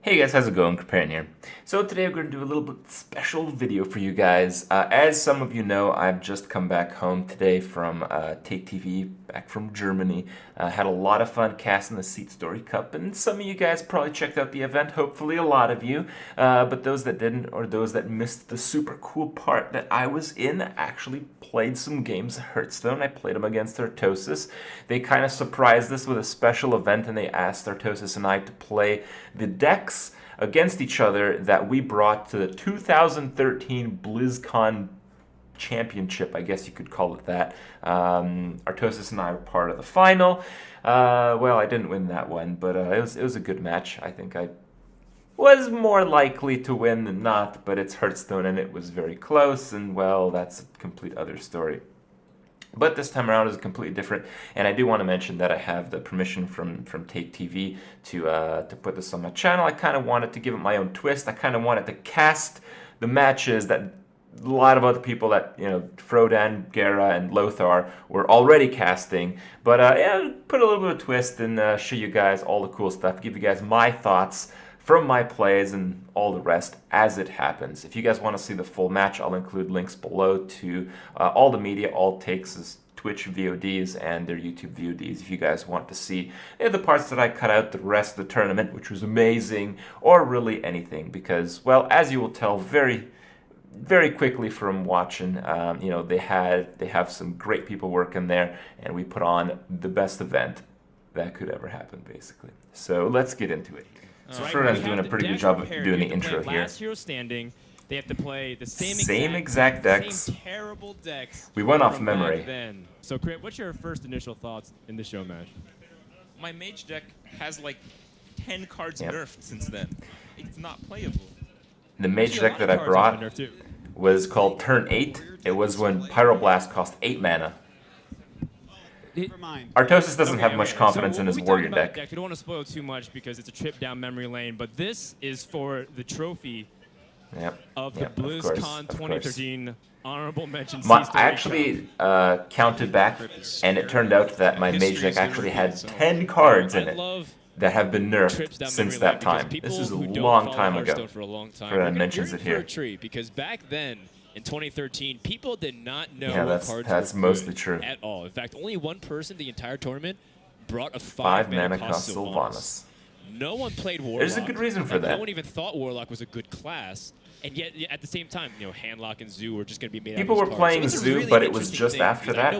Hey guys, how's it going? Kripp here. So today we're going to do a little bit special video for you guys. As some of you know, I've just come back home today from TakeTV, back from Germany. Had a lot of fun casting the Seatstory Cup, and some of you guys probably checked out the event, hopefully a lot of you. But those that didn't, or those that missed the super cool part that I was in, actually played some games of Hearthstone. I played them against Artosis. They kind of surprised us with a special event, and they asked Artosis and I to play the decks against each other that we brought to the 2013 BlizzCon championship, I guess you could call it that. Artosis and I were part of the final. Well, I didn't win that one, but it was a good match. I think I was more likely to win than not, but it's Hearthstone and it was very close, and well, that's a complete other story. But this time around is completely different, and I do want to mention that I have the permission from TakeTV to put this on my channel. I kind of wanted to give it my own twist. I kind of wanted to cast the matches that a lot of other people that, you know, Frodan, Gera, and Lothar were already casting. But yeah, put a little bit of twist and show you guys all the cool stuff, give you guys my thoughts from my plays and all the rest as it happens. If you guys want to see the full match, I'll include links below to all the media, all Takes' Twitch VODs and their YouTube VODs if you guys want to see the parts that I cut out the rest of the tournament, which was amazing, or really anything, because, well, as you will tell very quickly from watching, you know, they have some great people working there, and we put on the best event that could ever happen, basically. So let's get into it. So Frodan's doing a pretty good job of doing the intro here. Last hero standing, they have to play the same exact decks. Same terrible decks. We went off memory. Then. So, Kripp, what's your first initial thoughts in the show match? My Mage deck has like 10 cards nerfed since then. It's not playable. The Mage deck that I brought was called Turn 8. It was when Pyroblast cost 8 mana. Artosis doesn't have much confidence in his warrior deck. We don't want to spoil too much because it's a trip down memory lane, but this is for the trophy of the BlizzCon 2013 honorable mention. I actually counted back, and it turned out that my Mage deck actually had 10 cards in it that have been nerfed since that time. This is a long time ago. Frodan mentions it here. Because back then, in 2013, people did not know what cards that's mostly true at all. In fact, only one person the entire tournament brought a 5 mana cost Sylvanas. No one played Warlock. There's a good reason for that. No one even thought Warlock was a good class. And yet, at the same time, you know, Handlock and Zoo were just going to be made People out of were playing Zoo, but it was just after that.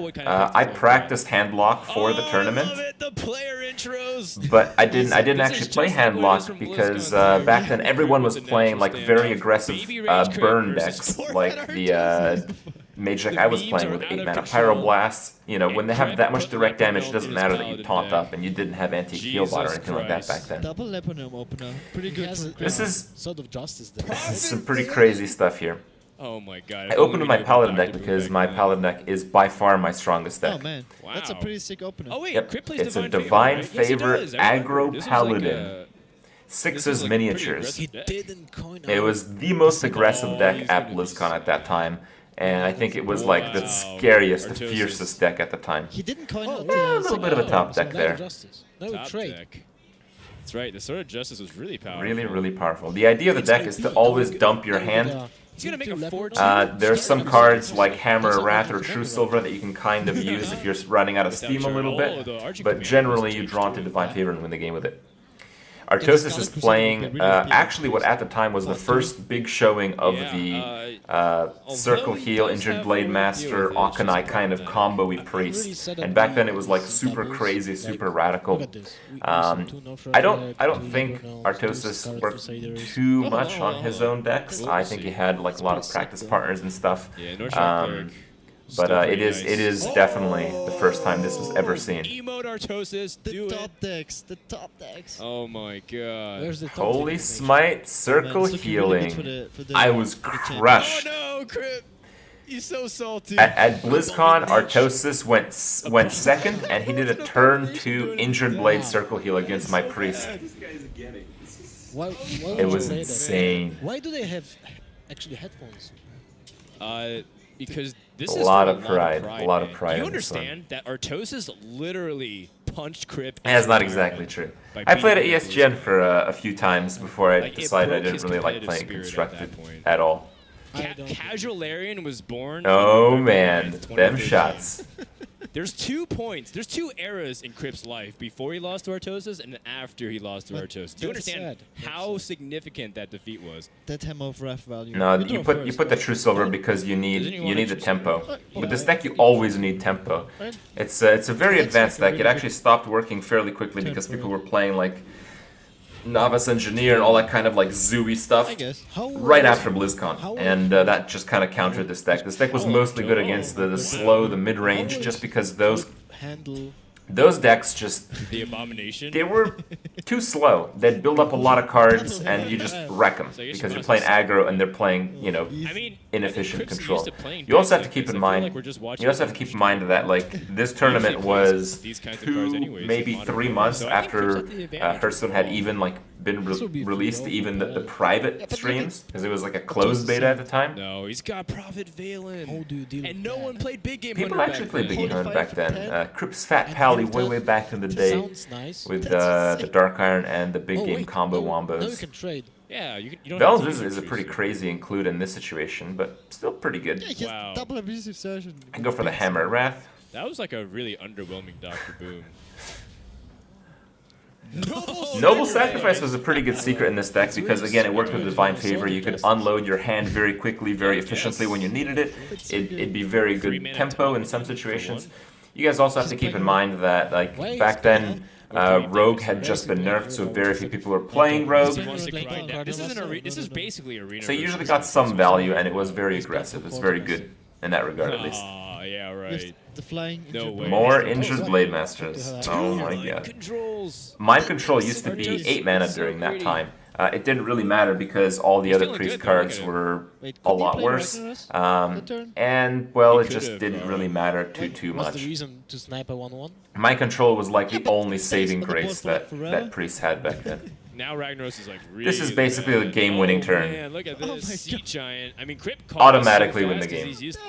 I practiced Handlock for the tournament. The player intros. But I didn't actually play Handlock because back then everyone was playing like very aggressive burn decks, like the Mage deck I was playing with 8 mana Pyroblast. You know, when they have that much direct damage, it doesn't matter that you taunt up, and you didn't have anti-heal bot or anything like that back then. Double Leponym opener. Pretty good. This is sort of justice there. This is some pretty crazy stuff here. Oh my god. I opened with my Paladin deck because my Paladin deck is by far my strongest deck. Oh man, that's a pretty sick opener. Oh wait, yep. It's a Divine Favor Aggro Paladin. 6's miniatures. It was the most aggressive deck at BlizzCon at that time. And I think it was like the scariest, the fiercest deck at the time. He didn't coin out a little bit of a top deck there. No trade. That's right. The Sword of Justice was really powerful. Really powerful. The idea of the deck is to always dump your hand. He's gonna make a 4-2. There's some cards like Hammer of Wrath or True Silver that you can kind of use if you're running out of steam a little bit. But generally, you draw into Divine Favor and win the game with it. Artosis is playing actually what at the time was the first big showing of the Circle Heal, Injured Blade Master, Akanai kind of combo-y priest. And back then it was like super crazy, super radical. I don't think Artosis worked too much on his own decks. I think he had like a lot of practice partners and stuff. But it is definitely the first time this was ever seen. Emote Artosis, the top decks. Oh my god. Holy Smite, Circle Healing. I was crushed. Oh no, Kripp. He's so salty. At BlizzCon, Artosis went second, and he did a turn 2 Injured Blade Circle Heal against my priest. It was insane. Why do they have actually headphones? Because this a is lot for of pride. A lot of pride. You understand that Artosis literally punched Kripp. That's not exactly true. I played at ESGN for a few times before I decided I didn't really like playing constructed at all. Casual Larian was born. Oh man, them shots. There's 2 points. There's 2 eras in Kripp's life: before he lost to Artosis and after he lost to Artosis. Do you understand how significant that defeat was? That hammer of ref value. No, you put the true silver because you need the tempo. With this deck, you always need tempo. It's a very advanced deck. It actually stopped working fairly quickly because people were playing like Novice Engineer and all that kind of like zooey stuff right after BlizzCon, and that just kind of countered this deck. This deck was mostly good against the slow, the mid-range, just because those decks just... The Abomination? They were too slow. They'd build up a lot of cards, and you just wreck them, because you're playing aggro, and they're playing, you know, inefficient control. You also have to keep in mind, that, like, this tournament was 2, maybe 3 months after Hearthstone had even, like, been released to even the private streams, because it was like a closed beta at the time. No, he's got Prophet Valen, and no one played Big Game Hunter. People actually played Big Game Hunter back then. Kripp's Fat Pally way back in the day with the Dark Iron and the Big Game combo wombos. Yeah, you don't. Velen's is a pretty crazy include in this situation, but still pretty good. Yeah, wow. Double abusive session. I go for the Hammer Wrath. That was like a really underwhelming Dr. Boom. Noble Sacrifice was a pretty good secret in this deck because, again, it worked with Divine Favor. You could unload your hand very quickly, very efficiently when you needed it. It'd be very good tempo in some situations. You guys also have to keep in mind that, like, back then, Rogue had just been nerfed, so very few people were playing Rogue. This is basically arena. So you usually got some value, and it was very aggressive. It's very good in that regard, at least. Yeah, right. The flying More injured Blade Masters. Oh my god. Mind Control used to be 8 mana during that time. It didn't really matter because all the other priest cards were a lot worse. And, well, it just didn't really matter too much. What's the reason to snipe a 1-1? Mind Control was like the only saving grace that priest had back then. Now Ragnaros is like really This is basically the game-winning turn. Man, look at this. Sea Giant. I mean, Kripp automatically win the game.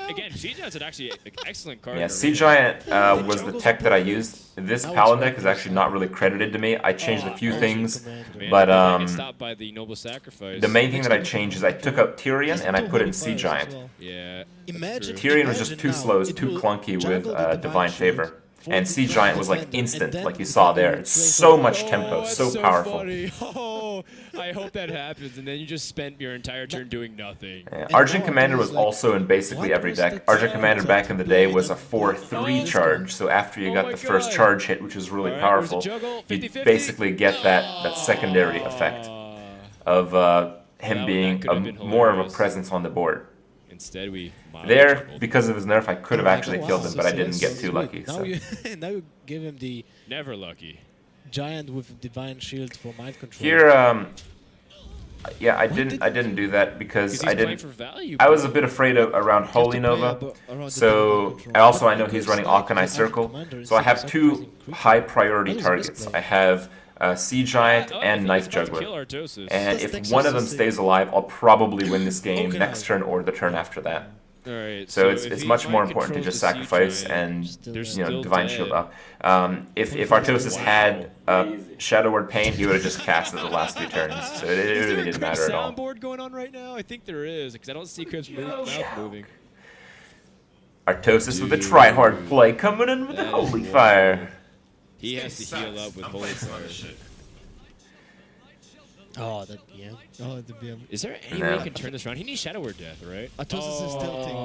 Again, Sea Giant's actually an excellent card. Yeah, Sea Giant was the tech that I used. This Paladin deck is actually not really credited to me. I changed a few things, but the main thing that I changed is I took out Tyrion and I put in Sea Giant. Yeah. Tyrion was just too slow, it's too clunky with Divine Favor. And Sea Giant was like instant, like you saw there. It's so much tempo, so powerful. Oh, I hope that happens, and then you just spent your entire turn doing nothing. Yeah. Argent Commander was also in basically every deck. Argent Commander back in the day was a 4/3 charge, so after you got the first charge hit, which was really powerful, you basically get that secondary effect of him being more of a presence on the board. Instead, there, because of his nerf, I could have actually killed him, but I didn't get too lucky. So. Now you give him the never lucky giant with divine shield for mind control. Here, yeah, I didn't do that because I was a bit afraid of around Holy Nova. So I know he's running Akanai Circle. So I have 2 high priority targets. I have Sea Giant and Knife Juggler. And if one of them stays alive, I'll probably win this game next turn or the turn after that. Alright, so it's much more important to just sacrifice and Divine Shield up. If Artosis had Shadow Word Pain, he would have just cast it the last 2 turns. So it really didn't matter at all. Is there a soundboard going on right now? I think there is, because I don't see Kripp's mouth moving. Artosis with a try-hard play coming in with the Holy Fire. He has to heal up with Holy Fire. Oh, that BM. Oh, the BM. Is there any way you can turn this around? He needs Shadow Word Death, right? Artosis is tilting.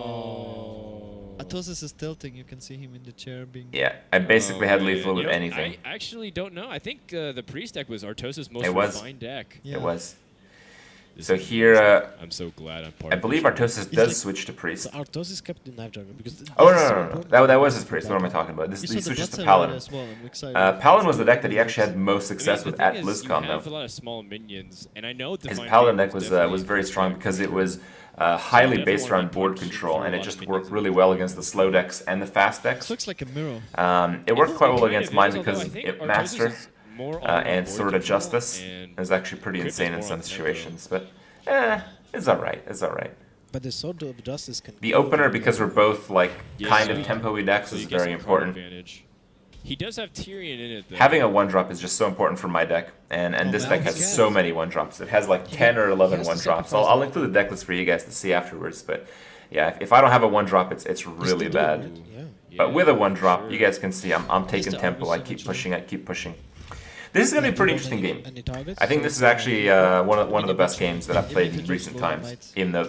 Artosis is tilting. You can see him in the chair being... Yeah, I basically had lethal with anything. I actually don't know. I think the Priest deck was Artosis' most refined deck. Yeah. It was. So here, I'm so glad I'm part I believe Artosis does switch to Priest. So Artosis kept the Knife Juggler because... Oh, no. That was his Priest. What am I talking about? He switches to Paladin. Paladin was the deck that he actually had most success with at BlizzCon, though. A lot of small minions, and I know his Paladin deck was very strong because it was highly based around board control, and it just worked really well against the slow decks and the fast decks. Looks like a mirror. It worked quite well against mine because Master and Sword of Justice is actually pretty insane in some situations, but it's alright. It's alright. But the Sword of Justice can... The opener, because we're both like kind of tempo-y decks, is very important. He does have Tyrion in it, though. Having a 1-drop is just so important for my deck, and this deck has so many 1-drops. It has like 10 or 11 1-drops. I'll include the deck list for you guys to see afterwards, but yeah, if I don't have a 1-drop, it's really bad. But with a 1-drop, you guys can see I'm taking tempo. I keep pushing. This is going to be a pretty interesting game. I think this is actually one of the best games that I've played in recent times, even though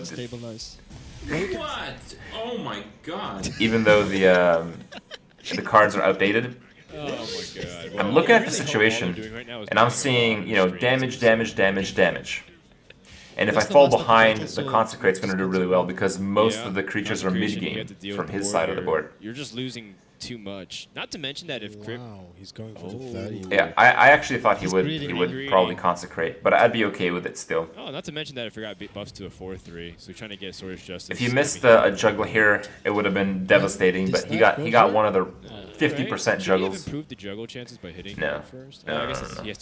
What? Oh my god. even though the cards are outdated. Oh my god. I'm looking at the situation, and I'm seeing, you know, damage. And if I fall behind, the Consecrate's going to do really well because most of the creatures are mid-game from his side of the board. You're just losing too much. Not to mention that if Kripp... Wow, he's going for the 30. Yeah, I actually thought he would probably Consecrate, but I'd be okay with it still. Oh, not to mention that if he got buffs to a 4-3, so trying to get Sword's Justice. If you missed a juggler here, it would have been devastating, but he got one of the 50% juggles. Improved the juggle chances by hitting No, first? no,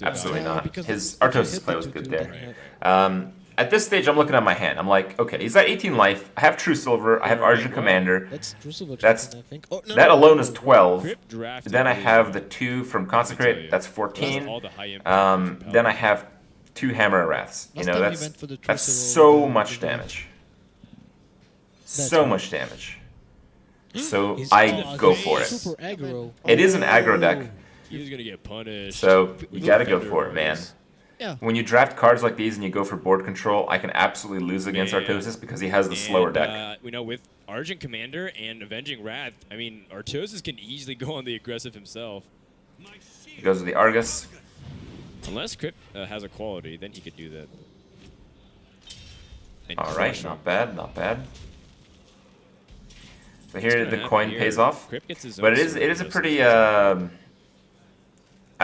absolutely not. because His the Artosis hit play was that you good can there. At this stage, I'm looking at my hand. I'm like, okay, he's at 18 life. I have True Silver. I have Argent Commander. That's True Silver. That's I think. Oh, no, that no. alone is 12. Kripp drafted Then I really have well. the 2 from Consecrate. That's 14. All the high impact Then I have 2 Hammer Wraths. You Last know, time we that's went for the True that's Silver, so much the damage. That's So right. much damage. So He's I go for it. Super aggro. It is an aggro deck, He's gonna get punished. so you gotta go for it, man. Yeah. When you draft cards like these and you go for board control, I can absolutely lose against Man. Artosis because he has the slower deck. We know with Argent Commander and Avenging Wrath, I mean, Artosis can easily go on the aggressive himself. He goes with the Argus. Unless Kripp has a quality, then he could do that. And All right, crush him. not bad, not bad. So here What's the gonna coin happen pays here? off, Kripp gets his but own it is Sword a Justice. pretty I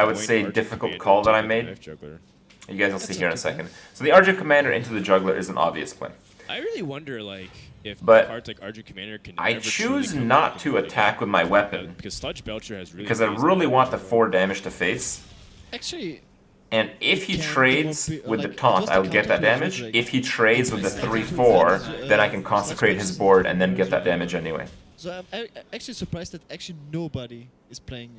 would say Argent difficult Commander call that I to the made. Knife Juggler. You guys will see here in a second. So the Argent Commander into the Juggler is an obvious play. I really wonder, like, if But cards like Argent Commander can. I ever choose truly not come to back attack with my weapon because Sludge Belcher has really. because I really want the 4 damage to face. Actually, And if he Can trades come up with the like, taunt, what's the I will get that counter to damage. Frederick? If he trades with the 3/4, then I can consecrate his board and then get that damage anyway. so I'm actually surprised that actually nobody is playing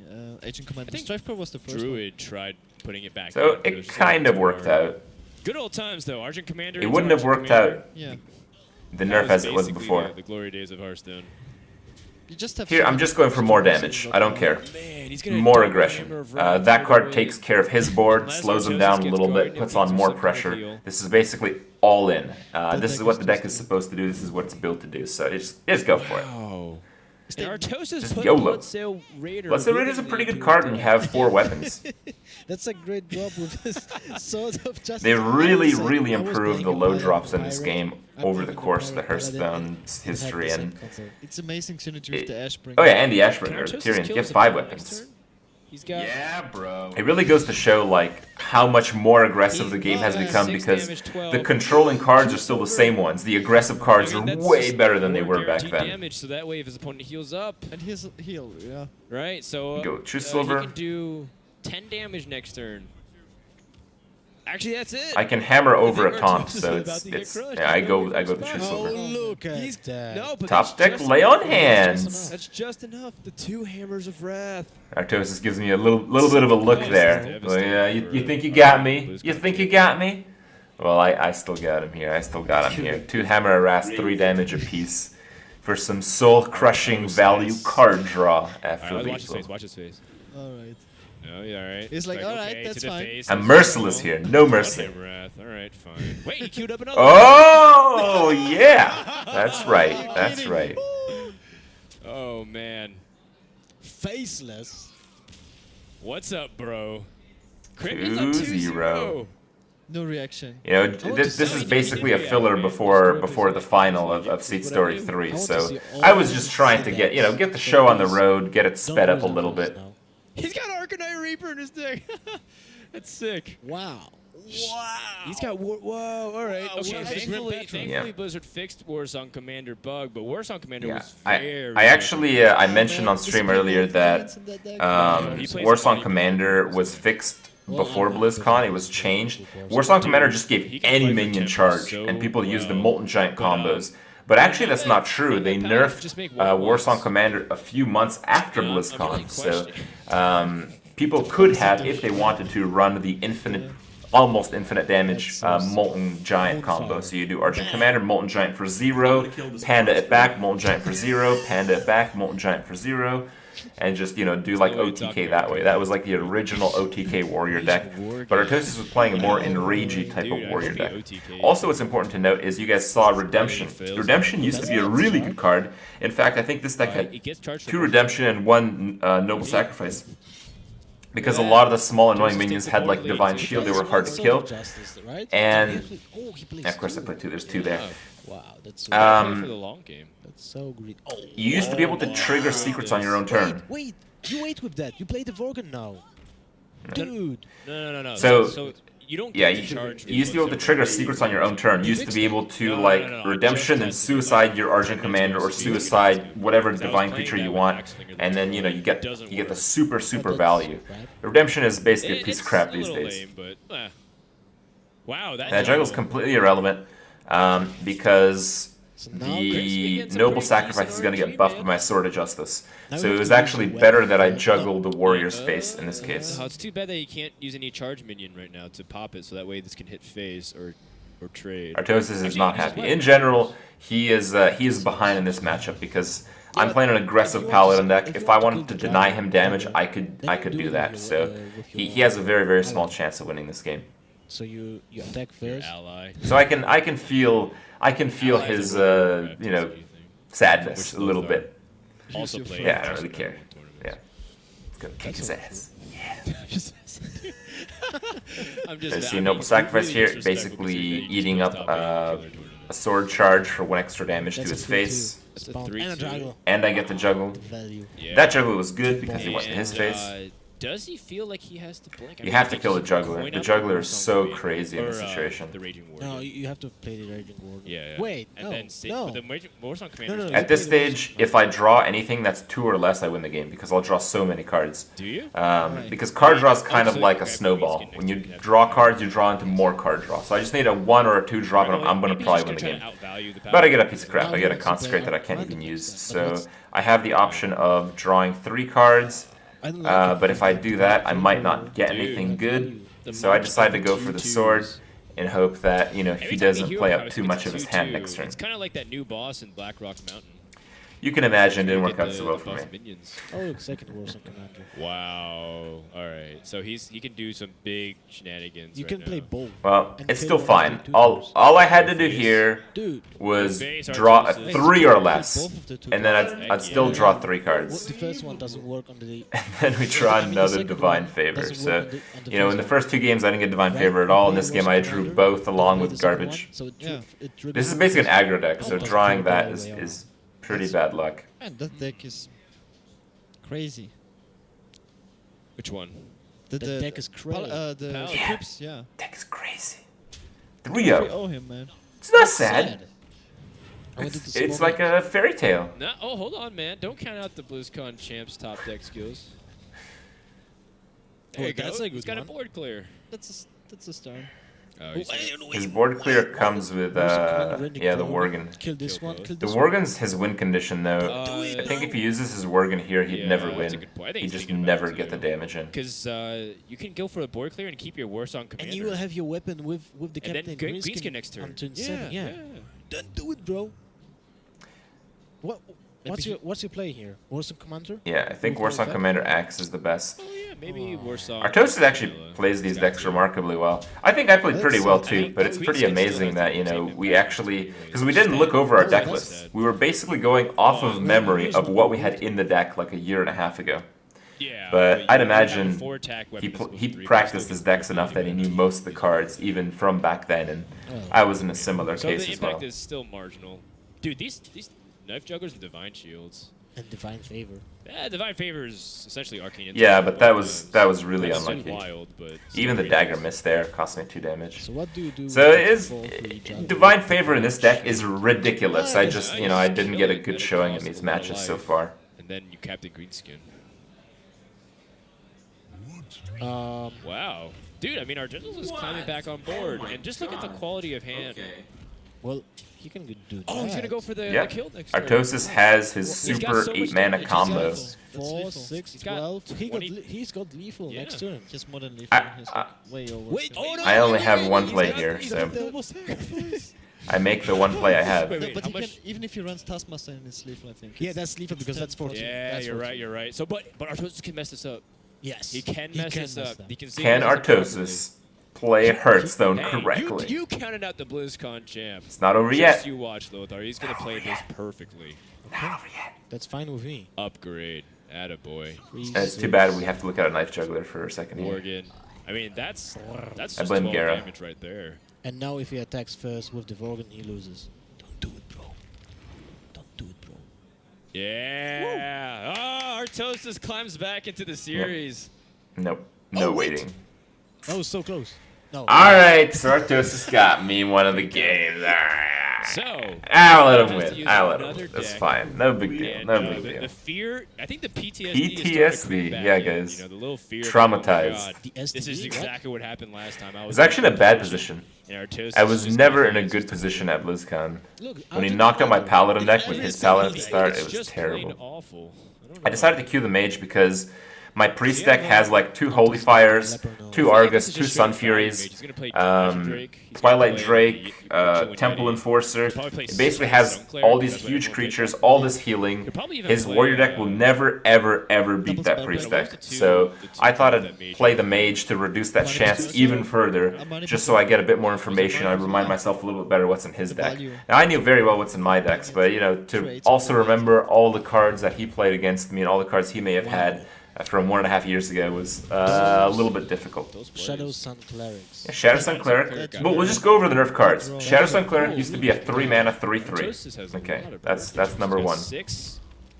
Agent Commander. I think Strife Pro was the first Druid tried putting it back. So in, but it was kind so of worked hard. out. Good old times though. Argent Commander. It into wouldn't have Argent worked Commander. out one. Yeah. the That nerf as it was basically before. The glory days of Hearthstone. You just have Here, I'm some- just going for more damage. I don't care. Man, he's gonna More double aggression. Hammer of Wrath That all card the way. takes care of his board, Unless slows him Artosis down a gets little going bit, and puts beats on him more some kind of pressure. heal. This is basically all in. This is deck what is the deck just is a- supposed to do. This is what it's built to do. So just go for it. Wow. that- And Artosis Just put YOLO. Bloodsail Raider. Bloodsail Raider is a pretty good into card his when you deck. have 4 weapons. That's a great drop with his Sword of Justice. They I really, was like- really I was improved playing the a low pirate- drops in this pirate. game I'm over the playing a course of the pirate paladin Hearthstone's and had history. the same And concept. It's amazing synergy with the Ashbringer. oh yeah, and the Can Ashbringer, Artosis Tyrion. kill He has his 5 opponent next weapons. turn? He's got bro. It really goes to show like how much more aggressive the game has become 6 because damage, 12. the controlling cards are still the same ones. The aggressive cards I are mean, that's way better than they more were back guaranteed then. Damage, so that way, if his opponent heals up, And here's a heal, yeah. right? So Go True Silver. He can do 10 damage next turn. Actually, that's it. I can hammer over a think taunt, Artosis is so about it's to get it's crushed. yeah, I He's go going the for True his Oh, Silver. look at He's that. no, but Top that's deck, just lay on enough. hands. That's just enough. The 2 hammers of wrath. Artosis gives me a little bit of a look This is there. Well, devastating yeah, for you think you got me? Blues You think country. you got me? Well, I still got him here. I still got him here. 2 hammer harass, 3 damage apiece for some soul-crushing value card draw after Alright, watch his face. lethal. Watch his face. Alright. Oh, yeah, all right. He's like, all right, okay, that's to the fine. face. I'm Let's merciless go. here. No One mercy. hammer wrath. All right, fine. Wait, he queued up another. Oh, yeah. That's right. That's right. Oh man. Faceless. What's up, bro? Kripp is up 2-0. 2-0. No reaction. You know, want to this see is it. basically a filler before the final of Seatstory 3. want to So see all I was just trying to the get the show on the road, get it sped up a little bit. Now. He's got Arcanite Reaper in his deck. That's sick. Wow. Wow. He's got whoa. All right. Wow, Okay. what a Thankfully, great thankfully Yeah. Blizzard fixed Warsong Commander bug, but Warsong Commander Yeah, was I very. actually I mentioned on stream earlier that He plays Warsong Body Commander was fixed before BlizzCon. It was changed. Warsong Commander just gave he can any play for minion tempo charge, so and people used the well. Molten Giant But, combos. But actually, that's not true. They nerfed Warsong Commander a few months after BlizzCon, so people could have, if they wanted to, run the almost infinite damage Molten Giant combo. So you do Argent Commander, Molten Giant for 0, Panda it back, Molten Giant for 0, Panda it back, Molten Giant for 0, and just, you know, do like OTK that way. That was like the original OTK warrior deck. But Artosis was playing a more enragey type of warrior deck. Also, what's important to note is you guys saw Redemption. Redemption used to be a really good card. In fact, I think this deck had 2 Redemption and 1 Noble Sacrifice. Because a lot of the small annoying minions had like Divine Shield, they were hard to kill. And of course I played 2, there's 2 there. Wow, that's for the long game. That's so great. You used to be able to trigger secrets on your own turn. Wait, you wait with that. You play the Vorgon now. Dude. No. So you don't yeah, get to charge. you used to be able to trigger secrets on your own turn. You used to be able to like Redemption and suicide your Argent Commander or suicide whatever divine creature you want, and then you know you get the super value. Redemption is basically a piece of crap these days. Wow, that juggle's completely irrelevant because the Noble Sacrifice is going to get buffed by my Sword of Justice. So it was actually better that I juggled the Warrior's Face in this case. It's too bad that you can't use any charge minion right now to pop it, so that way this can hit phase or trade. Artosis is not happy. In general, he is behind in this matchup because I'm playing an aggressive Paladin deck. If I wanted to deny him damage, I could do that. So he has a very small chance of winning this game. So you attack first. So I can feel his you know, sadness a little bit. Also play. Yeah, I don't really care. Yeah, it's gonna kick his ass. Yeah. So see Noble Sacrifice here, basically eating up a sword charge for 1 extra damage to his face. And I get the juggle. That juggle was good because he went in his face. Does he feel like he has to blink? You have to kill the juggler. The juggler is so crazy in this situation. No, you have to play the Raging Warden. Yeah. Wait, no. At this stage, if I draw anything that's 2 or less, I win the game because I'll draw so many cards. Do you? Because card draw is kind of like a snowball. When you draw cards, you draw into more card draw. So I just need a 1 or a 2 drop, and I'm going to probably win the game. But I get a piece of crap. I get a Consecrate that I can't even use. So I have the option of drawing 3 cards. But if I do that, I might not get anything good. So I decide to go for the sword in hope that, you know, he doesn't play up too much of his hand next turn. It's kind of like that new boss in Blackrock Mountain. You can imagine it didn't work out so well for me. Oh, second Warsong Commander. Wow. All right. So he can do some big shenanigans. You can play both. Well, it's still fine. All I had to do here was draw a 3 or less, and then I'd still draw 3 cards. The first one doesn't work on the. And then we draw another Divine Favor. So, you know, in the first 2 games I didn't get Divine Favor at all. In this game I drew both along with garbage. This is basically an aggro deck, so drawing that is pretty bad luck. And that deck is crazy. Which one? The deck is crazy. The Kripps, yeah. Deck is crazy. 3-0. We owe him, man. It's not sad. It's like a fairy tale. No, oh, hold on, man. Don't count out the BlizzCon champs top deck skills. There you go. He's got a board clear. That's a start. Oh, his board clear comes with the Worgen. Kill this one. The Worgen's his win condition though. I think if he uses his Worgen here, he'd never win. He'd just never get the damage in. Because you can go for a board clear and keep your Warsong Commander. And you will have your weapon with the Captain Greenskin next turn. On turn 7. Yeah. Don't do it, bro. What's your play here? Warsong Commander? Yeah, I think Warsong Commander Axe is the best. Oh yeah, maybe Warsong. Artosis actually plays these decks remarkably well. I think I played pretty well too, but it's pretty amazing that, you know, we actually, because we didn't look over our deck list. We were basically going off of memory of what we had in the deck like a year and a half ago. Yeah, but I'd imagine he practiced his decks enough that he knew most of the cards, even from back then, and I was in a similar case as well. So the impact is still marginal. Dude, these Knife Jugglers and Divine Shields. And Divine Favor. Yeah, Divine Favor is essentially Arcane Intel. Yeah, but that was really unlucky. Wild, but even the dagger missed there, cost me 2 damage. So what do you do? So Divine Favor in this deck is ridiculous. I just, you know, I didn't get a good showing in these matches so far. And then you Captain Greenskin. Wow. Dude, I mean, Artosis is climbing back on board. And just look at the quality of hand. Well, He can do that. Oh, he's gonna go for the, Yeah. the kill next turn. Artosis has his He's got super so much 8 mana damage, combo. he's 4, 6, He's got 12. He's 20 got lethal Yeah. next turn. Just more than lethal. I- He's I- way over. Wait, so- oh no! I only have one He's play got- here, he's so got Double sacrifice. I make the one play I have. Wait, No, wait, but how he can, much? even if he runs Taskmaster in his lethal, I think. Yeah, that's lethal because that's 14. Yeah, That's you're 14. right. You're right. So, but Artosis can mess this up. Yes. He can mess this up. He can save Can this properly. Artosis play Hearthstone Hey, correctly? You counted out the BlizzCon champ. It's not over Just yet. you watch, Lothar. He's gonna play this perfectly. Not over yet. That's fine with me. Upgrade. Attaboy. And it's too bad we have to look at a knife juggler for a second here. Morgan. I mean, that's I just blame 12 Gara. damage right there. And now if he attacks first with the Vorgan, he loses. Don't do it, bro. Don't do it, bro. Yeah. Oh, Artosis climbs back into the series. Nope. No wait. waiting. That was so close. No. Alright, so Artosis got me one of the games. So, I'll let him has to win. use I'll let him another win. That's deck. fine. No big deal. And No big the deal. fear, I think the PTSD, is PTSD, starting to come yeah, back in, guys. You know, the little fear. of, Traumatized. Oh my God, The this is STD, exactly what happened last time. I It was actually in a bad position. And Artosis I was just never got in a used good to position at BlizzCon. Look, When he Artosis knocked out my won. Paladin deck with Every his single Paladin at the day. start, It's it was just plain terrible. awful. don't I know. decided to queue the Mage because my priest deck has like 2 Holy Fires, 2 Argus, 2 Sun Furies, Twilight Drake, Temple Enforcer. It basically has all these huge creatures, all this healing. His warrior deck will never, ever, ever beat that priest deck. So I thought I'd play the Mage to reduce that chance even further, just so I get a bit more information. I remind myself a little bit better what's in his deck. Now I knew very well what's in my decks, but you know, to also remember all the cards that he played against me and all the cards he may have had from 1.5 years ago was a little bit difficult. Shadow Sun Clerics. Yeah, Shadow Sun Cleric. But we'll just go over the nerf cards. Shadow Sun Cleric used to be a 3 mana 3/3. Okay, that's number 1.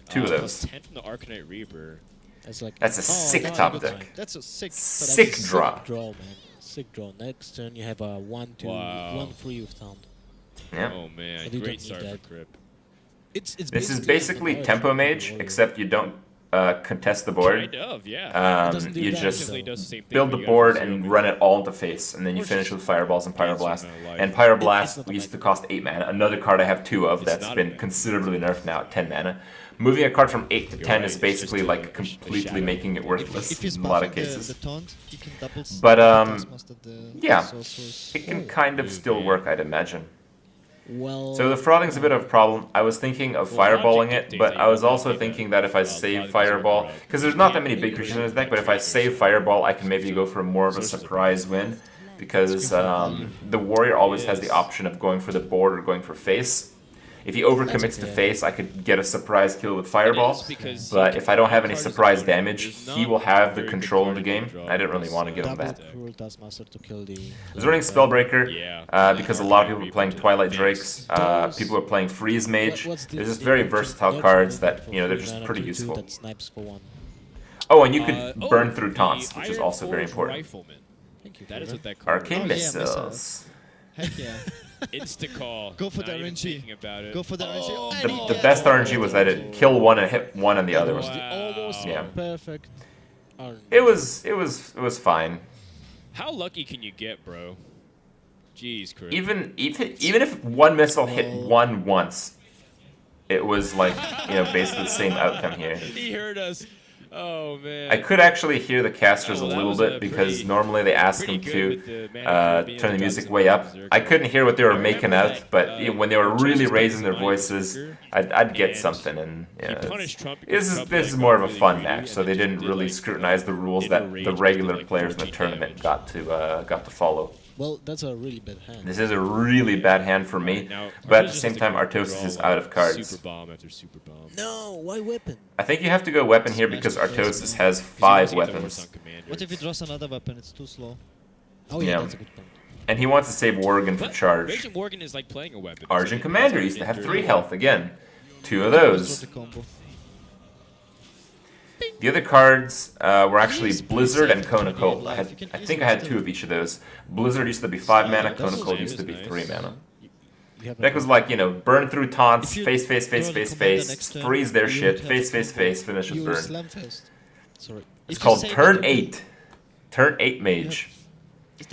2 of those. 10 from the Arcanite Reaper. That's like That's a sick that's top good deck. sign. That's a sick. That's Sick a draw. Sick draw, man. Sick draw. Next turn you have a 1/2, Wow. 1/3 with Taunt. Yeah. Oh man, But you great don't start need for Kripp. It's This is basically basically an Tempo Irish Mage, warrior. except you don't contest the board. Kind of, yeah. doesn't do You that, just though. Does the same thing, build but the you gotta board zero and it. run it all into face, and then you Or finish just with Fireballs and Pyroblast. Cancel my life. And Pyroblast It's not used to like- cost 8 mana. Another card I have 2 of It's that's not a been mana. considerably nerfed now at 10 mana. Moving a card from 8 to 10 right, is it's basically just like a completely shadow. making it worthless If he's in a lot of buffing cases. the taunt, he can double. But, Taskmaster the yeah. sorcerers. It can kind of still work, I'd imagine. Well, So the frothing's a bit of a problem. I was thinking of Well, fireballing logic it, but dictates I was that you also don't thinking need that if I that. save Paladin's fireball, work, right? because there's not that many big creatures in his deck, but if I save fireball, I can maybe go for more of a surprise win, because the warrior always has the option of going for the board or going for face. If he overcommits to okay. face, I could get a surprise kill with fireball. because But he if I don't have any cards surprise is damage, not he will have the very good control in card the to game. draw I didn't really this, want to give him double that. cruel Taskmaster to kill the. I was running Spellbreaker Yeah. because a lot of people were playing Twilight Drakes. People were playing Freeze Mage. They're just very versatile cards that, you know, they're just pretty useful. That snipes for 1. Oh, and you could burn through taunts, the which is Iron also very Forge important. Rifleman. Thank you. That is Trevor. what that card Arcane Oh, yeah, Missiles. Heck yeah. Insta call. Go for Not the even RNG. thinking about it. Go for the RNG. Oh, Oh, The best RNG was that it killed one and hit one on the other That was one. the almost Yeah. perfect. It was fine. How lucky can you get, bro? Jeez, Kripp. Even if one missile hit one once, it was like, you know, basically the same outcome here. He heard us. Oh man. I could actually hear the casters Oh, a that little was bit a because pretty- normally they ask them pretty good to with the Mana Caribbean turn the and music Gods way and up. Berserker. I couldn't hear what they were I remember making out, that, but when they were really Artosis raising their plays Mind voices, Berserker, I'd get and something. And he yeah, punished Trump because Trump, this is like, more of a really fun greedy match, and so they then just didn't did, really like, scrutinize the rules in that a rage the just regular did, like, players in the 14 tournament damage. got to follow. Well, that's a really bad hand. This is a really bad hand for me, Now, but at the Artosis same has to time, go Artosis draw, is like, out of cards. Super bomb after super bomb. No, why weapon? I think you have to go weapon here Smash because the face, Artosis man. has 5 Because he wants to get the weapons. horse on commander. What if he draws another weapon? It's too slow. Oh yeah, Yeah. that's a good point. And he wants to save Worgen for But charge. Raging Morgan is like playing a weapon. Argent It's Commander like used to have injured. 3 health again. 2 of Let's those. draw the combo. The other cards were actually He's pretty Blizzard and safe to Kona be Cold. alive. You can I think easily I had still- 2 of each of those. Blizzard used to be 5 mana, that's Kona the Cold same used to as be nice. 3 mana. You have Deck was like, you know, burn through taunts, If you face, face, face, draw the face, commander face, next turn, freeze their you shit, would have face, face, combo. face, finish with You burn. slam fast. Sorry. It's If you called save turn it, 8. Turn 8 Mage.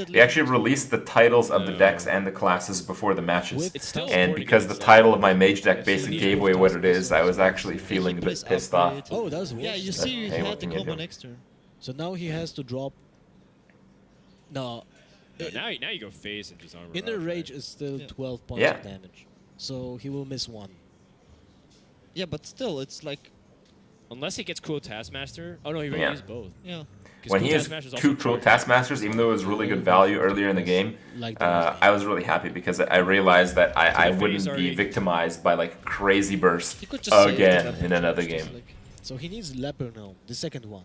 They actually released the titles of the decks and the classes before the matches. It's still And because the title of my Mage deck basically gave away what it is, I was actually feeling a bit pissed off. Oh, that was Yeah, you see, you Hey, what had the can you combo do? next turn. So now he has to drop. No. No, now you go face and just armor. Inner up, Rage right? is still Yeah. 12 points Yeah. of damage. So he will miss one. Yeah, but still, it's like, Unless he gets Cruel Taskmaster. Oh no, he already Yeah. used both. yeah. 'Cause When Cruel he has Taskmaster's also 2 Cruel charged. Taskmasters, even though it was really good value earlier in the game, Like the last game. I was really happy because I realized that I the face wouldn't be already- victimized by like Crazy Burst You could just save the again weapon. in another It's just game. like- So he needs Leper now, the second one.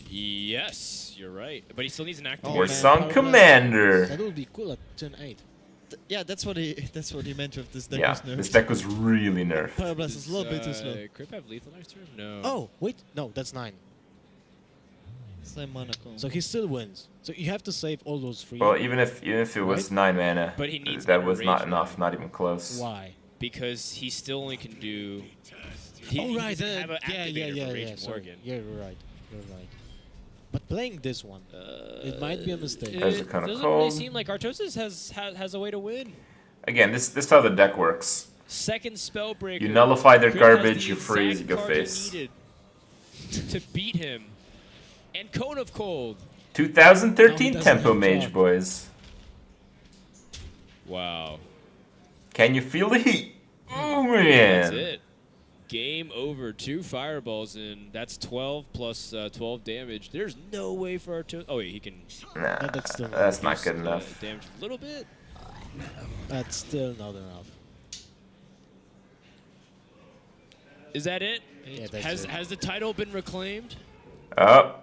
Yes, you're right. But he still needs an active. Or man, Sun Power Commander. That would be cool at turn 8. yeah, that's what he meant with this deck. Yeah, was nerfed. this deck was really nerfed. Power Blast is a little bit too slow. Kripp have lethal next turn? No. Oh, wait. No, that's 9. Same mana combo. So he still wins. So you have to save all those 3. Well, even if it was 9 mana, But he needs that Inner was not Rage enough, now. not even close. Why? Because he still only can do. Oh, right. He doesn't have an Yeah, activator for Rage and sorry. Morgan. Yeah, you're right. You're right. But playing this one, it might be a mistake. Those are kinda doesn't really cold. seem like Artosis has a way to win. Again, this is how the deck works. Second Spellbreaker. You nullify their Kripp has garbage, the you freeze, you exact go card he face. needed to beat him. And Cone of Cold. 2013 Now he doesn't Tempo have a Mage, job. boys. Wow. Can you feel the heat? Oh That's man. it. Game over. 2 fireballs in. That's 12 plus 12 damage. There's no way for Artosis. Oh wait, he can. Nah, That's still that's not reduce, good enough. Damage a little bit. That's still not enough. Is that it? Yeah, that's Has it. has the title been reclaimed? Oh,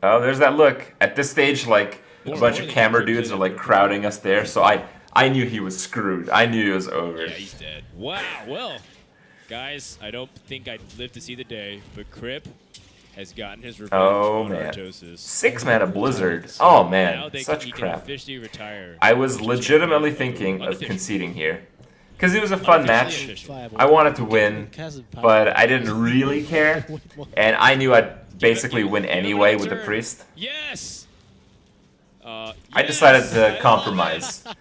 there's that look. At this stage, like a More bunch than of camera Kripp dudes did are it. like crowding us there, so I knew he was screwed. I knew it was over. Yeah, he's dead. Wow. Well, guys, I don't think I'd live to see the day, but Kripp has gotten his revenge Oh, on man. Artosis. 6 mana Blizzard. Oh Now man, he such can crap. officially retire. I was which is legitimately gonna be thinking of unofficial. conceding here. Because it was a fun match. Unofficially official. I wanted to win, but I didn't really care. And I knew I'd basically Give it- win give it anyway another with the turn. priest. Yes. I decided yes! to love compromise. it.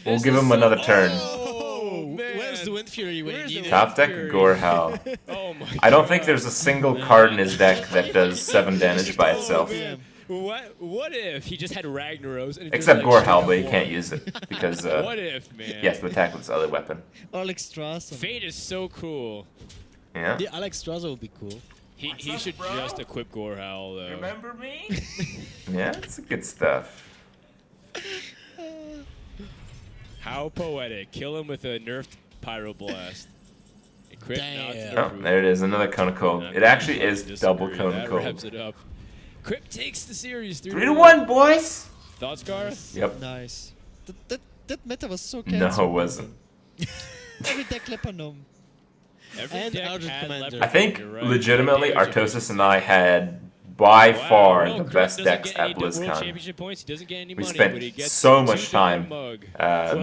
We'll This give is him so- another turn. Oh, man. Where's the Wind Fury when Where's you the need it? Top deck Fury. Gorehell. Oh my I don't think God. there's a single card in his deck that does 7 damage by itself. man. What if he just had Ragnaros? And it just, Except like, Gorehell, straight but you up can't won? use it. Because, What if, man? he has to attack with his other weapon. Alex Strassen. Fate is so cool. Yeah? The Alex Straza would be cool. He should just equip Gorehell, though. Remember me? Yeah, it's good stuff. How poetic. Kill him with a nerfed Pyroblast. And Kripp knocks it Oh, over. there it is, another Cone of Cold. It actually is double Cone of That Cold. wraps it up. Kripp takes the series 3-1, boys! Thoughts, Garth? Yep. Nice. That meta was so No, cancelled. it wasn't. Every deck Lepanom. Every And deck Eldritch had Commander. Leopard, I think you're right. legitimately Damage Artosis and I had by Wow, far well, the Kripp best doesn't decks get at any World BlizzCon. Championship points. He doesn't get any We money, spent but he gets so $2 much time, mug.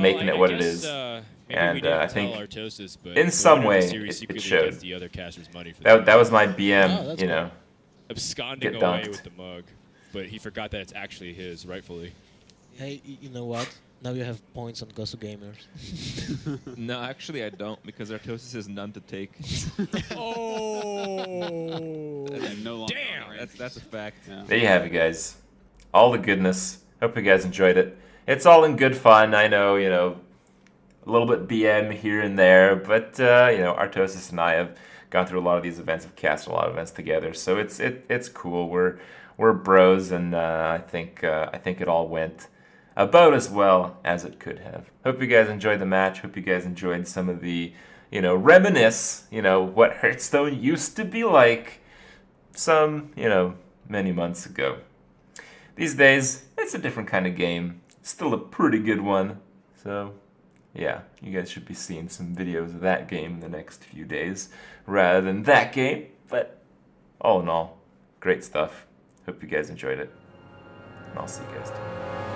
making it what it guess, is. Maybe And, we didn't I tell think Artosis, but in for some whatever way series it secretly showed. gets the other casters money for That was my BM, Oh, that's you cool. know. absconding get away dunked. with the mug, but he forgot that it's actually his, rightfully. Hey, you know what? Now you have points on Gosu Gamers. No, actually I don't, because Artosis is none to take. Oh, And no longer damn! That's a fact. Yeah. There you have it, guys. All the goodness. Hope you guys enjoyed it. It's all in good fun. I know, you know, a little bit BM here and there, but you know, Artosis and I have gone through a lot of these events, have cast a lot of events together, so it's cool. We're bros, and I think it all went about as well as it could have. Hope you guys enjoyed the match. Hope you guys enjoyed some of the, you know, reminisce, you know, what Hearthstone used to be like some, you know, many months ago. These days, it's a different kind of game. Still a pretty good one. So, yeah, you guys should be seeing some videos of that game in the next few days rather than that game. But all in all, great stuff. Hope you guys enjoyed it. And I'll see you guys tomorrow.